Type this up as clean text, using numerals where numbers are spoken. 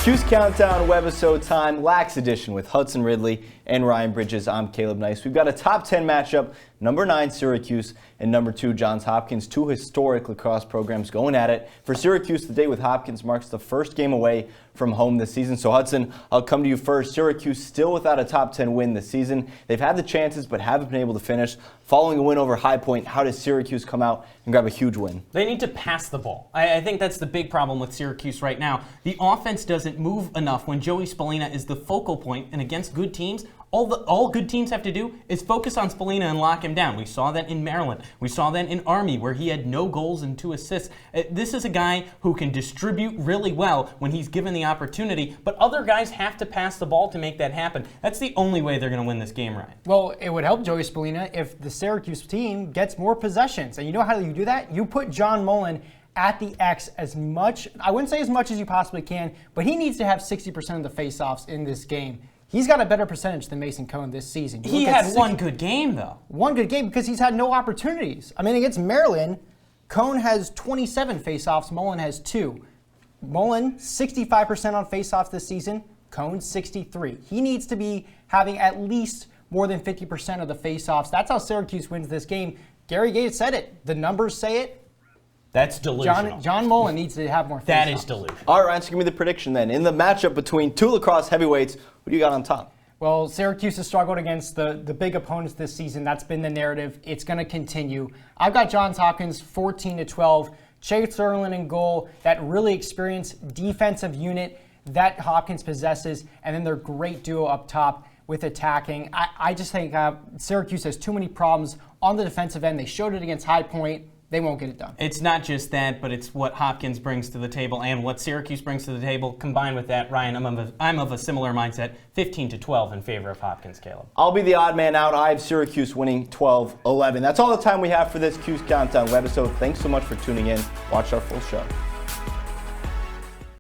Cuse Countdown Webisode time, Lax Edition with Hudson, Ridley, and Ryan Bridges. I'm Caleb Nice. We've got a top 10 matchup. Number 9, Syracuse, and number 2, Johns Hopkins. Two historic lacrosse programs going at it. For Syracuse, the day with Hopkins marks the first game away from home this season. So, Hudson, I'll come to you first. Syracuse still without a top 10 win this season. They've had the chances but haven't been able to finish. Following a win over High Point, how does Syracuse come out and grab a huge win? They need to pass the ball. I think that's the big problem with Syracuse right now. The offense doesn't move enough when Joey Spallina is the focal point, and against good teams, all good teams have to do is focus on Spallina and lock him down. We saw that in Maryland. We saw that in Army, where he had no goals and 2 assists. This is a guy who can distribute really well when he's given the opportunity, but other guys have to pass the ball to make that happen. That's the only way they're going to win this game, Ryan. Well, it would help Joey Spallina if the Syracuse team gets more possessions. And you know how you do that? You put John Mullen at the X as much, I wouldn't say as much as you possibly can, but he needs to have 60% of the faceoffs in this game. He's got a better percentage than Mason Cohn this season. He had one good game, though. One good game because he's had no opportunities. I mean, against Maryland, Cohn has 27 faceoffs, Mullen has 2. Mullen, 65% on faceoffs this season, Cohn, 63. He needs to be having at least more than 50% of the faceoffs. That's how Syracuse wins this game. Gary Gates said it. The numbers say it. That's delusional. John Mullen needs to have more faceoffs. That is delusional. All right, Ryan, so give me the prediction then. In the matchup between two lacrosse heavyweights, what do you got on top? Well, Syracuse has struggled against the big opponents this season. That's been the narrative. It's going to continue. I've got Johns Hopkins 14-12. Chase Erlin in goal, that really experienced defensive unit that Hopkins possesses, and then their great duo up top with attacking. I just think Syracuse has too many problems on the defensive end. They showed it against High Point. They won't get it done. It's not just that, but it's what Hopkins brings to the table and what Syracuse brings to the table. Combined with that, Ryan, I'm of a similar mindset, 15-12 in favor of Hopkins, Caleb. I'll be the odd man out. I have Syracuse winning 12-11. That's all the time we have for this Cuse Countdown webisode. Thanks so much for tuning in. Watch our full show.